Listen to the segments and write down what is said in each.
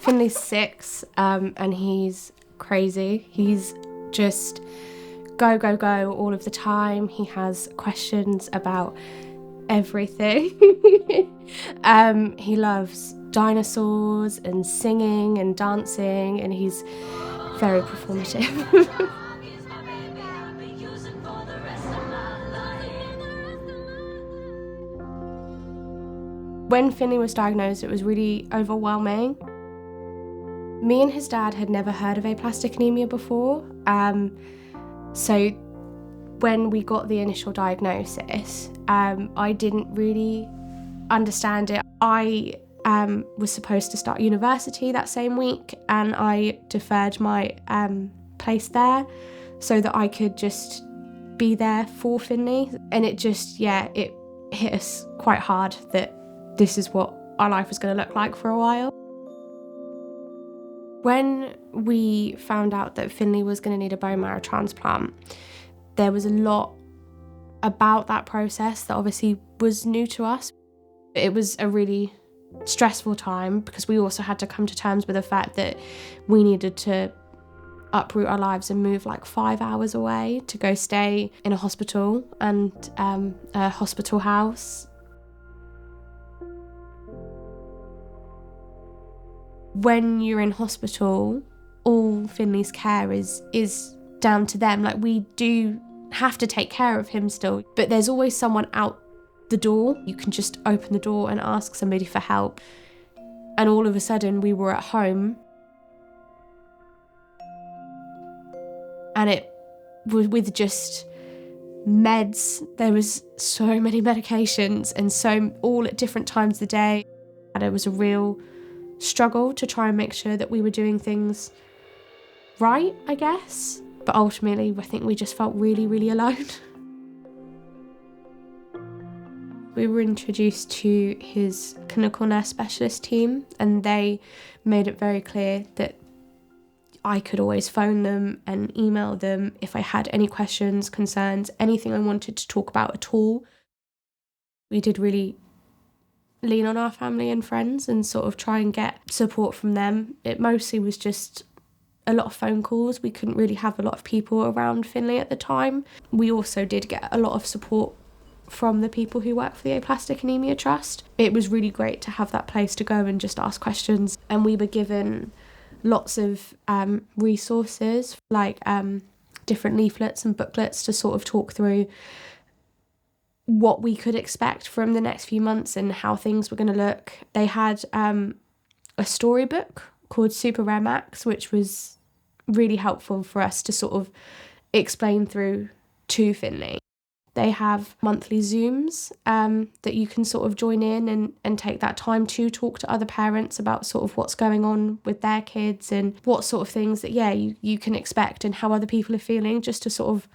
Finley's 6, and he's crazy. He's just go, go, go all of the time. He has questions about everything. He loves dinosaurs and singing and dancing, and he's very performative. When Finley was diagnosed, it was really overwhelming. Me and his dad had never heard of aplastic anemia before, so when we got the initial diagnosis, I didn't really understand it. I was supposed to start university that same week, and I deferred my place there so that I could just be there for Finley. And it hit us quite hard that this is what our life was going to look like for a while. When we found out that Finley was going to need a bone marrow transplant, there was a lot about that process that obviously was new to us. It was a really stressful time because we also had to come to terms with the fact that we needed to uproot our lives and move like 5 hours away to go stay in a hospital and a hospital house. When you're in hospital, all Finley's care is down to them. Like, we do have to take care of him still, but there's always someone out the door. You can just open the door and ask somebody for help. And all of a sudden we were at home, and it was with just meds. There was so many medications, and so all at different times of the day. And it was a real struggle to try and make sure that we were doing things right, I guess. But ultimately, I think we just felt really, really alone. We were introduced to his clinical nurse specialist team, and they made it very clear that I could always phone them and email them if I had any questions, concerns, anything I wanted to talk about at all. We did really lean on our family and friends and sort of try and get support from them. It mostly was just a lot of phone calls. We couldn't really have a lot of people around Finley at the time. We also did get a lot of support from the people who work for the Aplastic Anemia Trust. It was really great to have that place to go and just ask questions. And we were given lots of resources, like different leaflets and booklets to sort of talk through what we could expect from the next few months and how things were going to look. They had a storybook called Super Rare Max, which was really helpful for us to sort of explain through to Finley. They have monthly Zooms that you can sort of join in and take that time to talk to other parents about sort of what's going on with their kids and what sort of things that, you can expect and how other people are feeling, just to sort of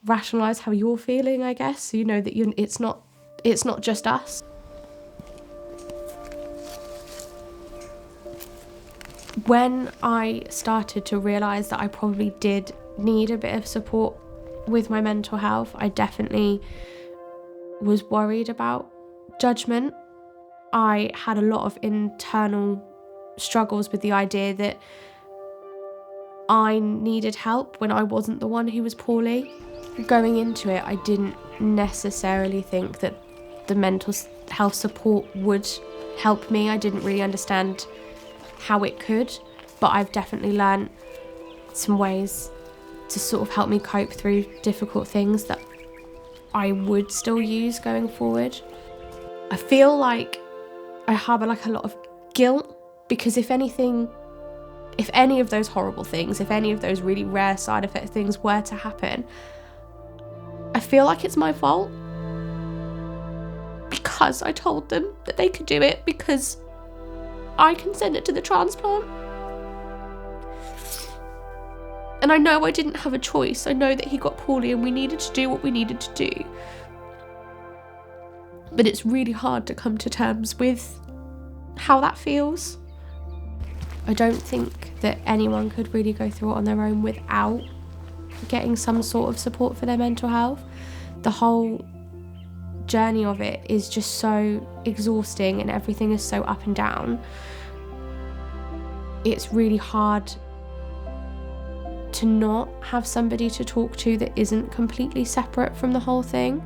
rationalise how you're feeling, I guess, so you know that it's not just us. When I started to realise that I probably did need a bit of support with my mental health, I definitely was worried about judgment. I had a lot of internal struggles with the idea that I needed help when I wasn't the one who was poorly. Going into it, I didn't necessarily think that the mental health support would help me. I didn't really understand how it could, but I've definitely learned some ways to sort of help me cope through difficult things that I would still use going forward. I feel like I harbour like a lot of guilt, because if any of those horrible things, if any of those really rare side effect things were to happen, I feel like it's my fault, because I told them that they could do it, because I consented to the transplant. And I know I didn't have a choice. I know that he got poorly and we needed to do what we needed to do. But it's really hard to come to terms with how that feels. I don't think that anyone could really go through it on their own without getting some sort of support for their mental health. The whole journey of it is just so exhausting and everything is so up and down. It's really hard to not have somebody to talk to that isn't completely separate from the whole thing.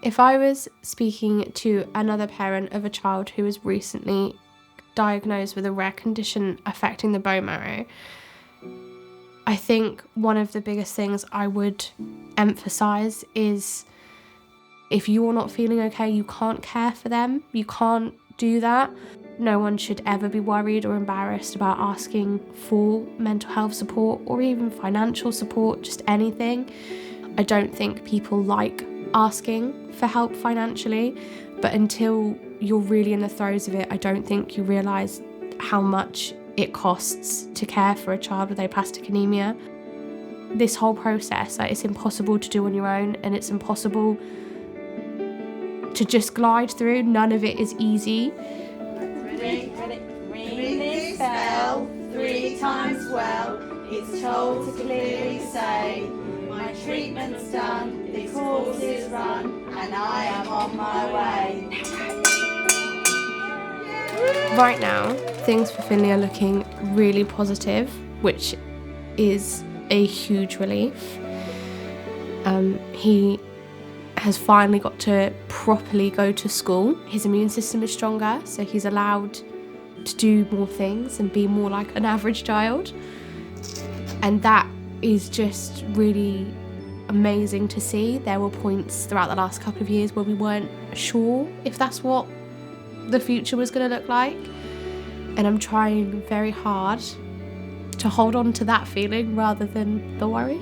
If I was speaking to another parent of a child who was recently diagnosed with a rare condition affecting the bone marrow, I think one of the biggest things I would emphasise is, if you're not feeling okay, you can't care for them. You can't do that. No one should ever be worried or embarrassed about asking for mental health support or even financial support, just anything. I don't think people like asking for help financially, but until you're really in the throes of it, I don't think you realise how much it costs to care for a child with aplastic anemia. This whole process, it's impossible to do on your own, and it's impossible to just glide through. None of it is easy. Ring this bell 3 times well. It's told to clearly say, my treatment's done, the course is run, and I am on my way. Right now, things for Finley are looking really positive, which is a huge relief. He has finally got to properly go to school. His immune system is stronger, so he's allowed to do more things and be more like an average child. And that is just really amazing to see. There were points throughout the last couple of years where we weren't sure if that's what the future was going to look like. And I'm trying very hard to hold on to that feeling rather than the worry.